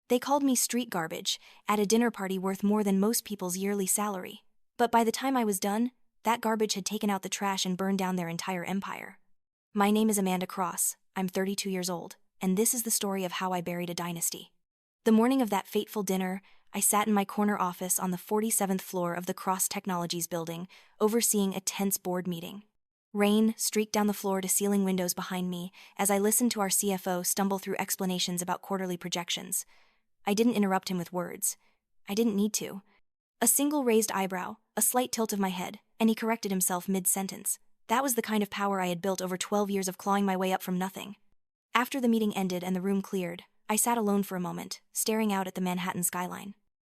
They called me street garbage at a dinner party worth more than most people's yearly salary. But by the time I was done, that garbage had taken out the trash and burned down their entire empire. My name is Amanda Cross, I'm 32 years old, and this is the story of how I buried a dynasty. The morning of that fateful dinner, I sat in my corner office on the 47th floor of the Cross Technologies building, overseeing a tense board meeting. Rain streaked down the floor to ceiling windows behind me as I listened to our CFO stumble through explanations about quarterly projections. I didn't interrupt him with words. I didn't need to. A single raised eyebrow, a slight tilt of my head, and he corrected himself mid-sentence. That was the kind of power I had built over 12 years of clawing my way up from nothing. After the meeting ended and the room cleared, I sat alone for a moment, staring out at the Manhattan skyline.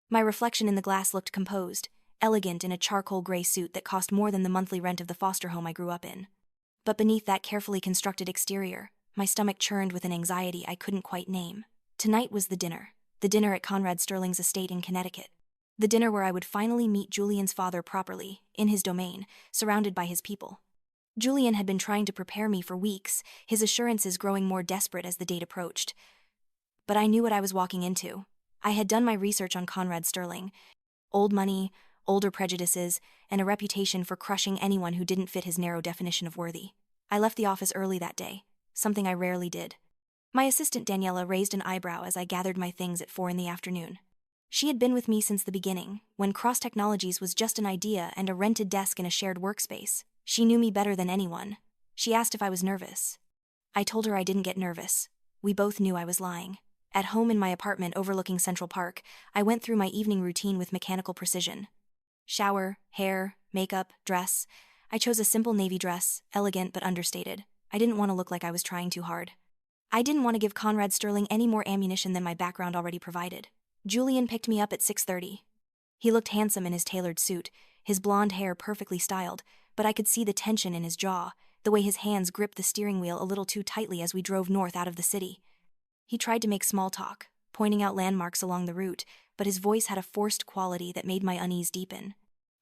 My reflection in the glass looked composed, elegant in a charcoal gray suit that cost more than the monthly rent of the foster home I grew up in. But beneath that carefully constructed exterior, my stomach churned with an anxiety I couldn't quite name. Tonight was the dinner at Conrad Sterling's estate in Connecticut. The dinner where I would finally meet Julian's father properly, in his domain, surrounded by his people. Julian had been trying to prepare me for weeks, his assurances growing more desperate as the date approached. But I knew what I was walking into. I had done my research on Conrad Sterling. Old money, older prejudices, and a reputation for crushing anyone who didn't fit his narrow definition of worthy. I left the office early that day, something I rarely did. My assistant Daniela raised an eyebrow as I gathered my things at 4 in the afternoon. She had been with me since the beginning, when Cross Technologies was just an idea and a rented desk in a shared workspace. She knew me better than anyone. She asked if I was nervous. I told her I didn't get nervous. We both knew I was lying. At home in my apartment overlooking Central Park, I went through my evening routine with mechanical precision. Shower, hair, makeup, dress. I chose a simple navy dress, elegant but understated. I didn't want to look like I was trying too hard. I didn't want to give Conrad Sterling any more ammunition than my background already provided. Julian picked me up at 6:30. He looked handsome in his tailored suit, his blonde hair perfectly styled, but I could see the tension in his jaw, the way his hands gripped the steering wheel a little too tightly as we drove north out of the city. He tried to make small talk, pointing out landmarks along the route, but his voice had a forced quality that made my unease deepen.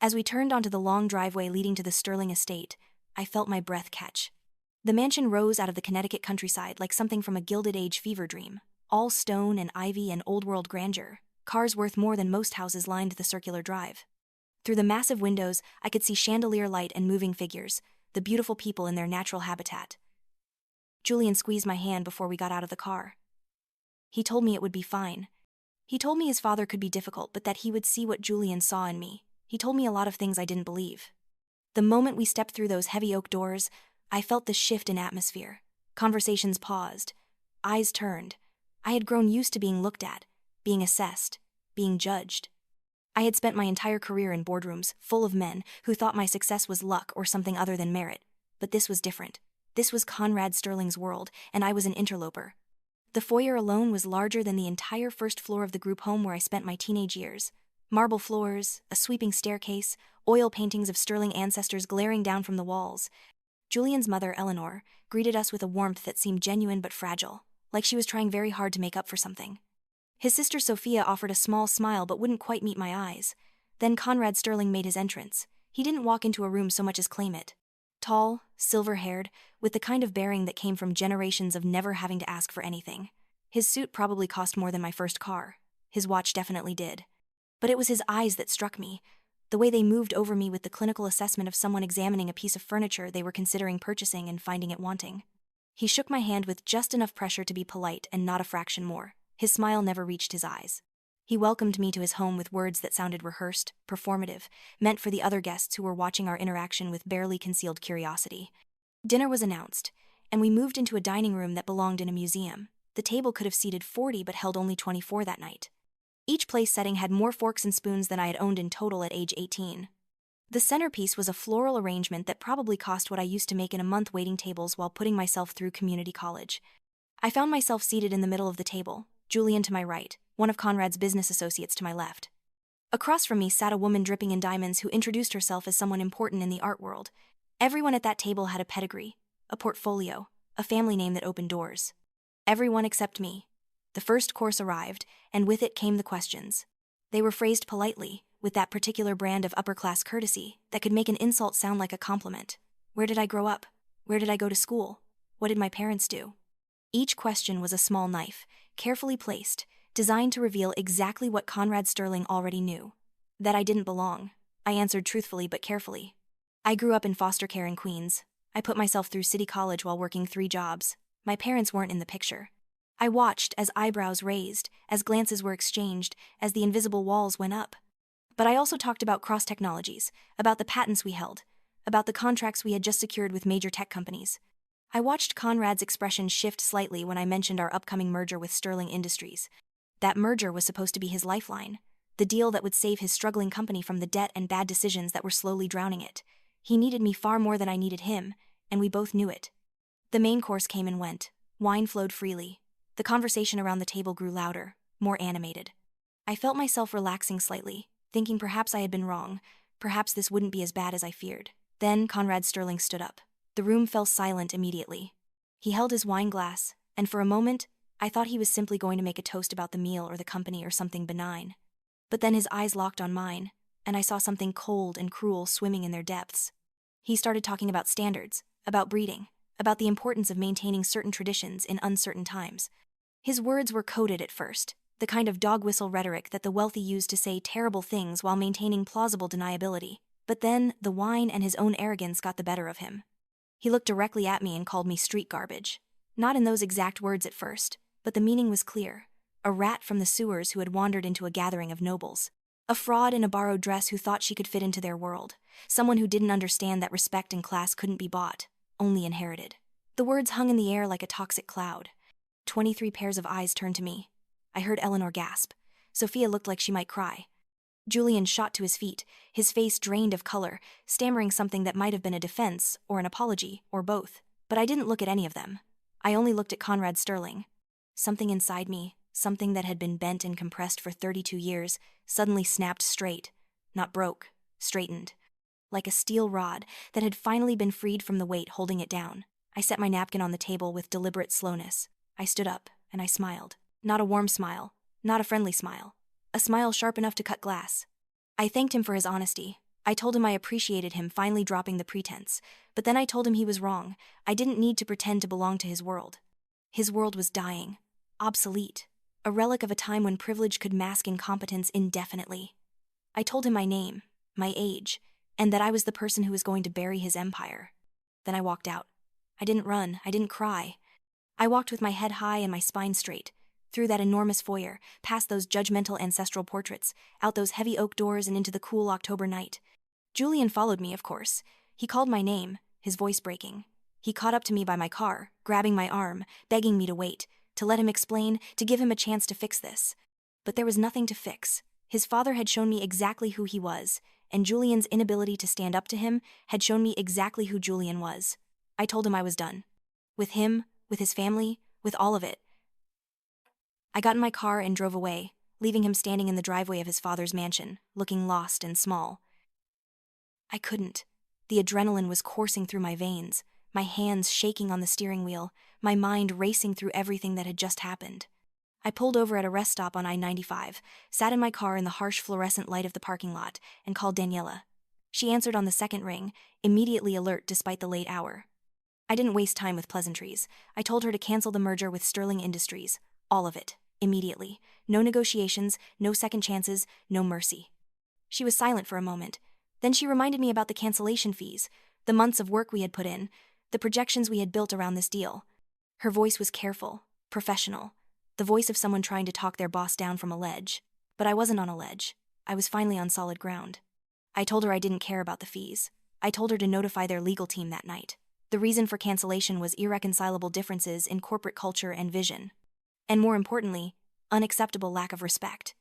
As we turned onto the long driveway leading to the Sterling estate, I felt my breath catch. The mansion rose out of the Connecticut countryside like something from a Gilded Age fever dream, all stone and ivy and old-world grandeur. Cars worth more than most houses lined the circular drive. Through the massive windows, I could see chandelier light and moving figures, the beautiful people in their natural habitat. Julian squeezed my hand before we got out of the car. He told me it would be fine. He told me his father could be difficult, but that he would see what Julian saw in me. He told me a lot of things I didn't believe. The moment we stepped through those heavy oak doors, I felt the shift in atmosphere. Conversations paused. Eyes turned. I had grown used to being looked at, being assessed, being judged. I had spent my entire career in boardrooms, full of men who thought my success was luck or something other than merit. But this was different. This was Conrad Sterling's world, and I was an interloper. The foyer alone was larger than the entire first floor of the group home where I spent my teenage years. Marble floors, a sweeping staircase, oil paintings of Sterling ancestors glaring down from the walls. Julian's mother, Eleanor, greeted us with a warmth that seemed genuine but fragile, like she was trying very hard to make up for something. His sister Sophia offered a small smile but wouldn't quite meet my eyes. Then Conrad Sterling made his entrance. He didn't walk into a room so much as claim it. Tall, silver-haired, with the kind of bearing that came from generations of never having to ask for anything. His suit probably cost more than my first car. His watch definitely did. But it was his eyes that struck me, the way they moved over me with the clinical assessment of someone examining a piece of furniture they were considering purchasing and finding it wanting. He shook my hand with just enough pressure to be polite and not a fraction more. His smile never reached his eyes. He welcomed me to his home with words that sounded rehearsed, performative, meant for the other guests who were watching our interaction with barely concealed curiosity. Dinner was announced, and we moved into a dining room that belonged in a museum. The table could have seated 40 but held only 24 that night. Each place setting had more forks and spoons than I had owned in total at age 18. The centerpiece was a floral arrangement that probably cost what I used to make in a month waiting tables while putting myself through community college. I found myself seated in the middle of the table, Julian to my right, one of Conrad's business associates to my left. Across from me sat a woman dripping in diamonds who introduced herself as someone important in the art world. Everyone at that table had a pedigree, a portfolio, a family name that opened doors. Everyone except me. The first course arrived, and with it came the questions. They were phrased politely, with that particular brand of upper-class courtesy that could make an insult sound like a compliment. Where did I grow up? Where did I go to school? What did my parents do? Each question was a small knife, carefully placed, designed to reveal exactly what Conrad Sterling already knew: that I didn't belong. I answered truthfully but carefully. I grew up in foster care in Queens. I put myself through city college while working 3 jobs. My parents weren't in the picture. I watched as eyebrows raised, as glances were exchanged, as the invisible walls went up. But I also talked about cross-technologies, about the patents we held, about the contracts we had just secured with major tech companies. I watched Conrad's expression shift slightly when I mentioned our upcoming merger with Sterling Industries. That merger was supposed to be his lifeline, the deal that would save his struggling company from the debt and bad decisions that were slowly drowning it. He needed me far more than I needed him, and we both knew it. The main course came and went. Wine flowed freely. The conversation around the table grew louder, more animated. I felt myself relaxing slightly, thinking perhaps I had been wrong, perhaps this wouldn't be as bad as I feared. Then Conrad Sterling stood up. The room fell silent immediately. He held his wine glass, and for a moment, I thought he was simply going to make a toast about the meal or the company or something benign. But then his eyes locked on mine, and I saw something cold and cruel swimming in their depths. He started talking about standards, about breeding, about the importance of maintaining certain traditions in uncertain times. His words were coded at first, the kind of dog whistle rhetoric that the wealthy use to say terrible things while maintaining plausible deniability. But then, the wine and his own arrogance got the better of him. He looked directly at me and called me street garbage. Not in those exact words at first, but the meaning was clear. A rat from the sewers who had wandered into a gathering of nobles. A fraud in a borrowed dress who thought she could fit into their world. Someone who didn't understand that respect and class couldn't be bought, only inherited. The words hung in the air like a toxic cloud. 23 pairs of eyes turned to me. I heard Eleanor gasp. Sophia looked like she might cry. Julian shot to his feet, his face drained of color, stammering something that might have been a defense, or an apology, or both. But I didn't look at any of them. I only looked at Conrad Sterling. Something inside me, something that had been bent and compressed for 32 years, suddenly snapped straight. Not broke, straightened. Like a steel rod that had finally been freed from the weight holding it down. I set my napkin on the table with deliberate slowness. I stood up, and I smiled. Not a warm smile, not a friendly smile. A smile sharp enough to cut glass. I thanked him for his honesty. I told him I appreciated him finally dropping the pretense, but then I told him he was wrong. I didn't need to pretend to belong to his world. His world was dying, obsolete, a relic of a time when privilege could mask incompetence indefinitely. I told him my name, my age, and that I was the person who was going to bury his empire. Then I walked out. I didn't run, I didn't cry. I walked with my head high and my spine straight, through that enormous foyer, past those judgmental ancestral portraits, out those heavy oak doors and into the cool October night. Julian followed me, of course. He called my name, his voice breaking. He caught up to me by my car, grabbing my arm, begging me to wait, to let him explain, to give him a chance to fix this. But there was nothing to fix. His father had shown me exactly who he was, and Julian's inability to stand up to him had shown me exactly who Julian was. I told him I was done. With him, with his family, with all of it. I got in my car and drove away, leaving him standing in the driveway of his father's mansion, looking lost and small. I couldn't. The adrenaline was coursing through my veins, my hands shaking on the steering wheel, my mind racing through everything that had just happened. I pulled over at a rest stop on I-95, sat in my car in the harsh fluorescent light of the parking lot, and called Daniela. She answered on the second ring, immediately alert despite the late hour. I didn't waste time with pleasantries. I told her to cancel the merger with Sterling Industries. All of it, immediately. No negotiations, no second chances, no mercy. She was silent for a moment. Then she reminded me about the cancellation fees, the months of work we had put in, the projections we had built around this deal. Her voice was careful, professional, the voice of someone trying to talk their boss down from a ledge. But I wasn't on a ledge. I was finally on solid ground. I told her I didn't care about the fees. I told her to notify their legal team that night. The reason for cancellation was irreconcilable differences in corporate culture and vision. And more importantly, unacceptable lack of respect.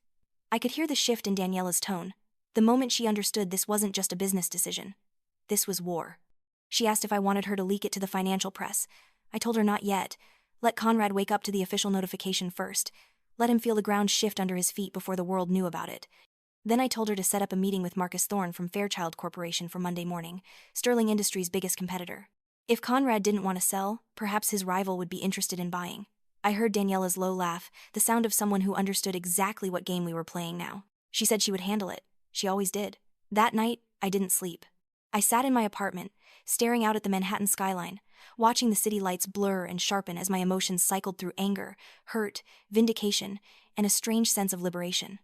I could hear the shift in Daniela's tone, the moment she understood this wasn't just a business decision. This was war. She asked if I wanted her to leak it to the financial press. I told her not yet. Let Conrad wake up to the official notification first. Let him feel the ground shift under his feet before the world knew about it. Then I told her to set up a meeting with Marcus Thorne from Fairchild Corporation for Monday morning, Sterling Industries' biggest competitor. If Conrad didn't want to sell, perhaps his rival would be interested in buying. I heard Daniela's low laugh, the sound of someone who understood exactly what game we were playing now. She said she would handle it. She always did. That night, I didn't sleep. I sat in my apartment, staring out at the Manhattan skyline, watching the city lights blur and sharpen as my emotions cycled through anger, hurt, vindication, and a strange sense of liberation.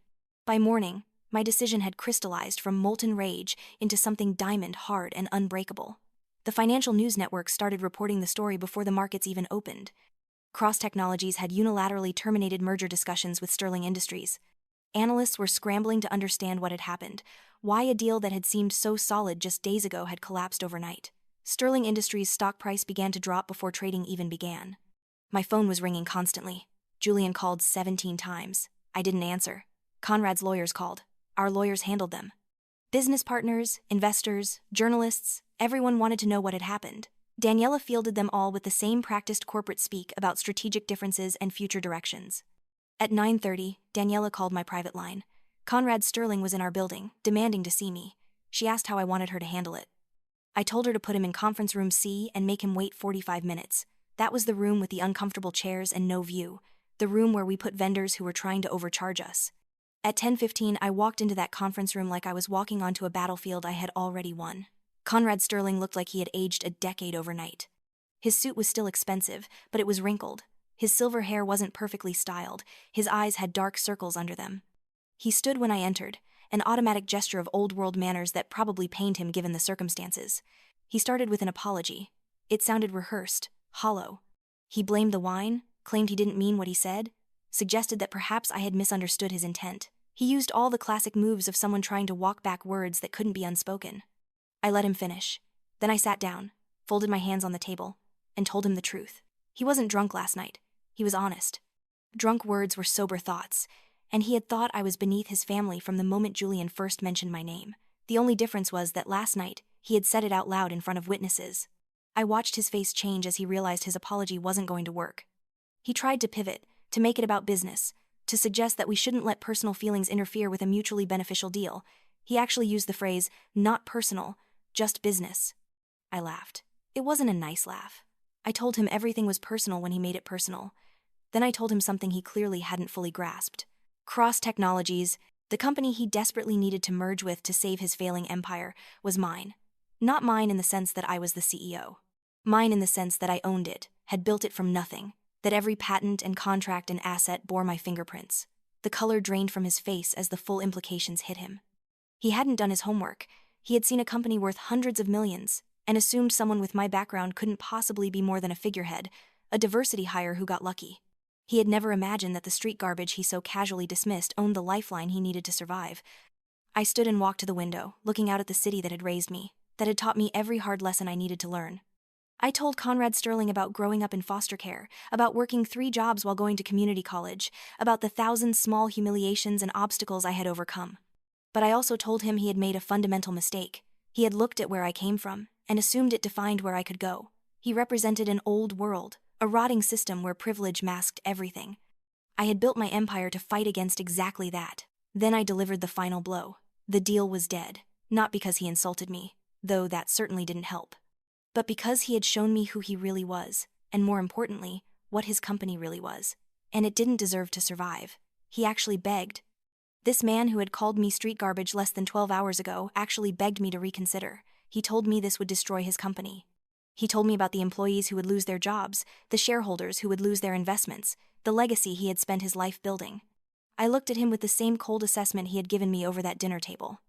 By morning, my decision had crystallized from molten rage into something diamond hard and unbreakable. The financial news networks started reporting the story before the markets even opened. Cross Technologies had unilaterally terminated merger discussions with Sterling Industries. Analysts were scrambling to understand what had happened, why a deal that had seemed so solid just days ago had collapsed overnight. Sterling Industries' stock price began to drop before trading even began. My phone was ringing constantly. Julian called 17 times. I didn't answer. Conrad's lawyers called. Our lawyers handled them. Business partners, investors, journalists, everyone wanted to know what had happened. Daniela fielded them all with the same practiced corporate speak about strategic differences and future directions. At 9:30, Daniela called my private line. Conrad Sterling was in our building, demanding to see me. She asked how I wanted her to handle it. I told her to put him in conference room C and make him wait 45 minutes. That was the room with the uncomfortable chairs and no view, the room where we put vendors who were trying to overcharge us. At 10:15, I walked into that conference room like I was walking onto a battlefield I had already won. Conrad Sterling looked like he had aged a decade overnight. His suit was still expensive, but it was wrinkled. His silver hair wasn't perfectly styled. His eyes had dark circles under them. He stood when I entered, an automatic gesture of old-world manners that probably pained him given the circumstances. He started with an apology. It sounded rehearsed, hollow. He blamed the wine, claimed he didn't mean what he said, suggested that perhaps I had misunderstood his intent. He used all the classic moves of someone trying to walk back words that couldn't be unspoken. I let him finish. Then I sat down, folded my hands on the table, and told him the truth. He wasn't drunk last night. He was honest. Drunk words were sober thoughts, and he had thought I was beneath his family from the moment Julian first mentioned my name. The only difference was that last night, he had said it out loud in front of witnesses. I watched his face change as he realized his apology wasn't going to work. He tried to pivot, to make it about business, to suggest that we shouldn't let personal feelings interfere with a mutually beneficial deal. He actually used the phrase, not personal, just business. I laughed. It wasn't a nice laugh. I told him everything was personal when he made it personal. Then I told him something he clearly hadn't fully grasped. Cross Technologies, the company he desperately needed to merge with to save his failing empire, was mine. Not mine in the sense that I was the CEO. Mine in the sense that I owned it, had built it from nothing, that every patent and contract and asset bore my fingerprints. The color drained from his face as the full implications hit him. He hadn't done his homework. He had seen a company worth hundreds of millions, and assumed someone with my background couldn't possibly be more than a figurehead, a diversity hire who got lucky. He had never imagined that the street garbage he so casually dismissed owned the lifeline he needed to survive. I stood and walked to the window, looking out at the city that had raised me, that had taught me every hard lesson I needed to learn. I told Conrad Sterling about growing up in foster care, about working 3 jobs while going to community college, about the 1,000 small humiliations and obstacles I had overcome. But I also told him he had made a fundamental mistake. He had looked at where I came from, and assumed it defined where I could go. He represented an old world, a rotting system where privilege masked everything. I had built my empire to fight against exactly that. Then I delivered the final blow. The deal was dead, not because he insulted me, though that certainly didn't help, but because he had shown me who he really was, and more importantly, what his company really was. And it didn't deserve to survive. He actually begged. This man who had called me street garbage less than 12 hours ago actually begged me to reconsider. He told me this would destroy his company. He told me about the employees who would lose their jobs, the shareholders who would lose their investments, the legacy he had spent his life building. I looked at him with the same cold assessment he had given me over that dinner table.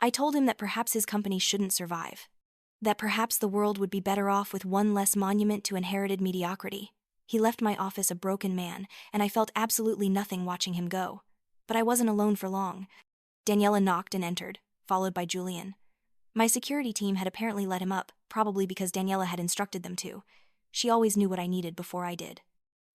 I told him that perhaps his company shouldn't survive. That perhaps the world would be better off with one less monument to inherited mediocrity. He left my office a broken man, and I felt absolutely nothing watching him go. But I wasn't alone for long. Daniela knocked and entered, followed by Julian. My security team had apparently let him up, probably because Daniela had instructed them to. She always knew what I needed before I did.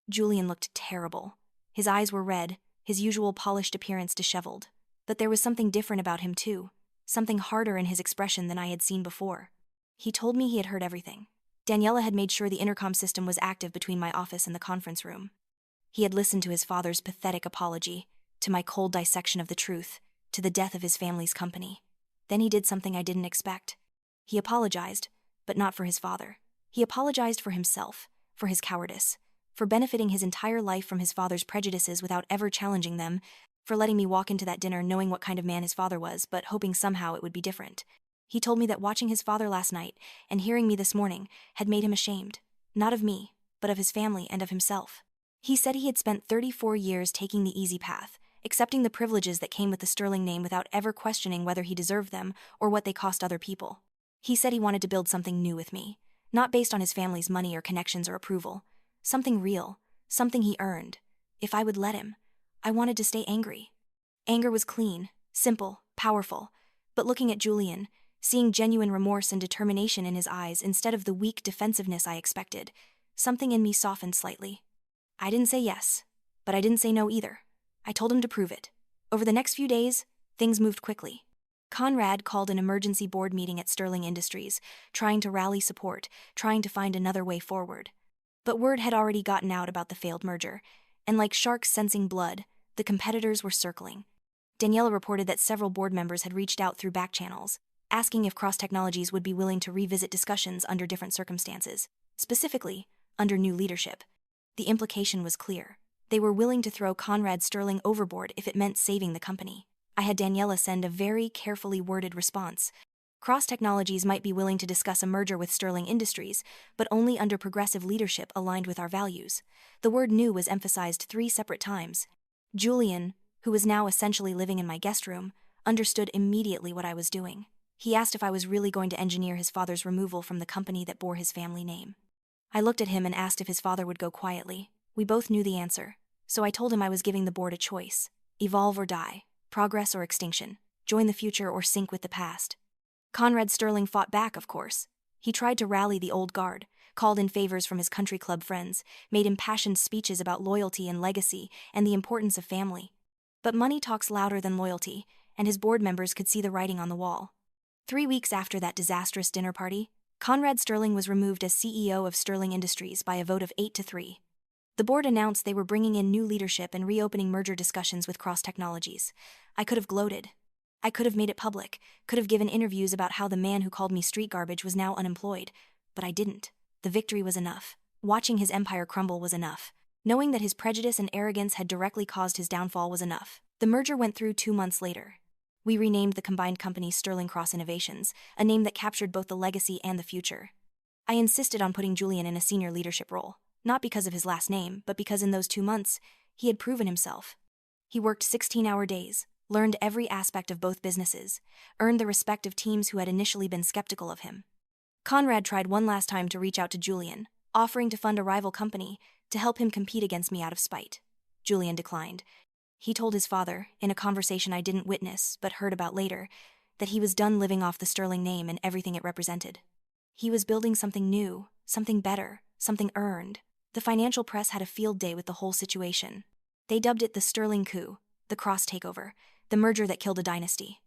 Julian looked terrible. His eyes were red, his usual polished appearance disheveled. But there was something different about him too, something harder in his expression than I had seen before. He told me he had heard everything. Daniela had made sure the intercom system was active between my office and the conference room. He had listened to his father's pathetic apology, to my cold dissection of the truth, to the death of his family's company. Then he did something I didn't expect. He apologized, but not for his father. He apologized for himself, for his cowardice, for benefiting his entire life from his father's prejudices without ever challenging them, for letting me walk into that dinner knowing what kind of man his father was, but hoping somehow it would be different. He told me that watching his father last night, and hearing me this morning, had made him ashamed, not of me, but of his family and of himself. He said he had spent 34 years taking the easy path, accepting the privileges that came with the Sterling name without ever questioning whether he deserved them or what they cost other people. He said he wanted to build something new with me, not based on his family's money or connections or approval. Something real, something he earned. If I would let him, I wanted to stay angry. Anger was clean, simple, powerful, but looking at Julian, seeing genuine remorse and determination in his eyes instead of the weak defensiveness I expected, something in me softened slightly. I didn't say yes, but I didn't say no either. I told him to prove it. Over the next few days, things moved quickly. Conrad called an emergency board meeting at Sterling Industries, trying to rally support, trying to find another way forward. But word had already gotten out about the failed merger, and like sharks sensing blood, the competitors were circling. Daniela reported that several board members had reached out through back channels, asking if Cross Technologies would be willing to revisit discussions under different circumstances, specifically, under new leadership. The implication was clear. They were willing to throw Conrad Sterling overboard if it meant saving the company. I had Daniela send a very carefully worded response. Cross Technologies might be willing to discuss a merger with Sterling Industries, but only under progressive leadership aligned with our values. The word new was emphasized 3 separate times. Julian, who was now essentially living in my guest room, understood immediately what I was doing. He asked if I was really going to engineer his father's removal from the company that bore his family name. I looked at him and asked if his father would go quietly. We both knew the answer, so I told him I was giving the board a choice: evolve or die, progress or extinction, join the future or sink with the past. Conrad Sterling fought back, of course. He tried to rally the old guard, called in favors from his country club friends, made impassioned speeches about loyalty and legacy and the importance of family. But money talks louder than loyalty, and his board members could see the writing on the wall. 3 weeks after that disastrous dinner party, Conrad Sterling was removed as CEO of Sterling Industries by a vote of 8-3. The board announced they were bringing in new leadership and reopening merger discussions with Cross Technologies. I could have gloated. I could have made it public, could have given interviews about how the man who called me street garbage was now unemployed, but I didn't. The victory was enough. Watching his empire crumble was enough. Knowing that his prejudice and arrogance had directly caused his downfall was enough. The merger went through 2 months later. We renamed the combined company Sterling Cross Innovations, a name that captured both the legacy and the future. I insisted on putting Julian in a senior leadership role, not because of his last name, but because in those 2 months, he had proven himself. He worked 16-hour days, learned every aspect of both businesses, earned the respect of teams who had initially been skeptical of him. Conrad tried one last time to reach out to Julian, offering to fund a rival company to help him compete against me out of spite. Julian declined. He told his father, in a conversation I didn't witness but heard about later, that he was done living off the Sterling name and everything it represented. He was building something new, something better, something earned. The financial press had a field day with the whole situation. They dubbed it the Sterling coup, the Cross takeover, the merger that killed a dynasty.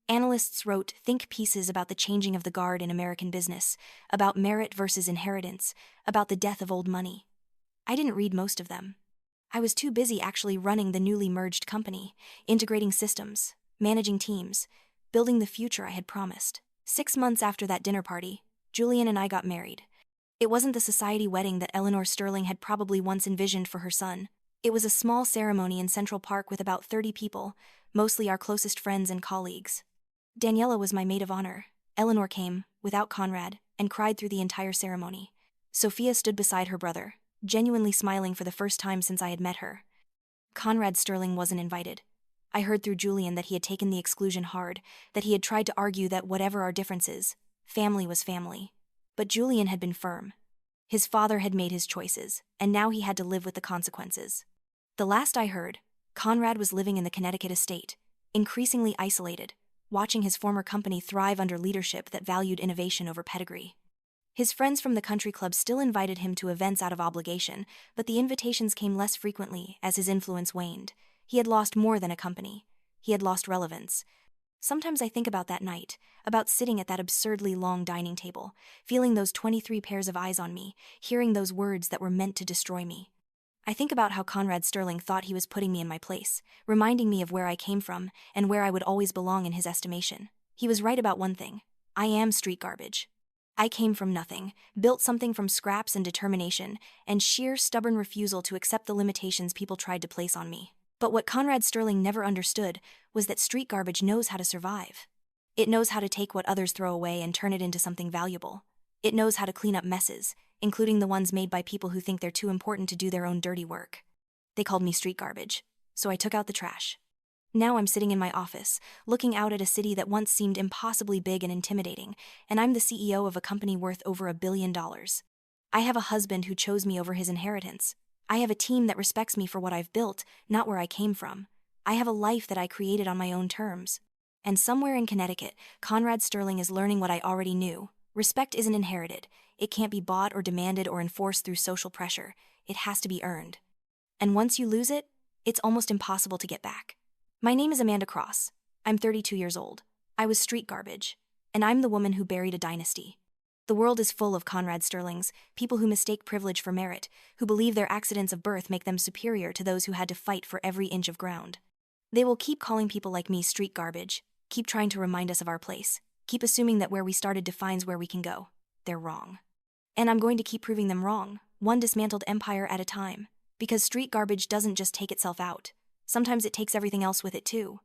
Analysts wrote think pieces about the changing of the guard in American business, about merit versus inheritance, about the death of old money. I didn't read most of them. I was too busy actually running the newly merged company, integrating systems, managing teams, building the future I had promised. 6 months after that dinner party, Julian and I got married. It wasn't the society wedding that Eleanor Sterling had probably once envisioned for her son. It was a small ceremony in Central Park with about 30 people, mostly our closest friends and colleagues. Daniela was my maid of honor. Eleanor came, without Conrad, and cried through the entire ceremony. Sophia stood beside her brother, genuinely smiling for the first time since I had met her. Conrad Sterling wasn't invited. I heard through Julian that he had taken the exclusion hard, that he had tried to argue that whatever our differences, family was family. But Julian had been firm. His father had made his choices, and now he had to live with the consequences. The last I heard, Conrad was living in the Connecticut estate, increasingly isolated, watching his former company thrive under leadership that valued innovation over pedigree. His friends from the country club still invited him to events out of obligation, but the invitations came less frequently as his influence waned. He had lost more than a company. He had lost relevance. Sometimes I think about that night, about sitting at that absurdly long dining table, feeling those 23 pairs of eyes on me, hearing those words that were meant to destroy me. I think about how Conrad Sterling thought he was putting me in my place, reminding me of where I came from and where I would always belong in his estimation. He was right about one thing. I am street garbage. I came from nothing, built something from scraps and determination, and sheer stubborn refusal to accept the limitations people tried to place on me. But what Conrad Sterling never understood was that street garbage knows how to survive. It knows how to take what others throw away and turn it into something valuable. It knows how to clean up messes, including the ones made by people who think they're too important to do their own dirty work. They called me street garbage, so I took out the trash. Now I'm sitting in my office, looking out at a city that once seemed impossibly big and intimidating, and I'm the CEO of a company worth over $1 billion. I have a husband who chose me over his inheritance. I have a team that respects me for what I've built, not where I came from. I have a life that I created on my own terms. And somewhere in Connecticut, Conrad Sterling is learning what I already knew. Respect isn't inherited. It can't be bought or demanded or enforced through social pressure. It has to be earned. And once you lose it, it's almost impossible to get back. My name is Amanda Cross. I'm 32 years old. I was street garbage. And I'm the woman who buried a dynasty. The world is full of Conrad Sterlings, people who mistake privilege for merit, who believe their accidents of birth make them superior to those who had to fight for every inch of ground. They will keep calling people like me street garbage, keep trying to remind us of our place, keep assuming that where we started defines where we can go. They're wrong. And I'm going to keep proving them wrong, one dismantled empire at a time. Because street garbage doesn't just take itself out. Sometimes it takes everything else with it too.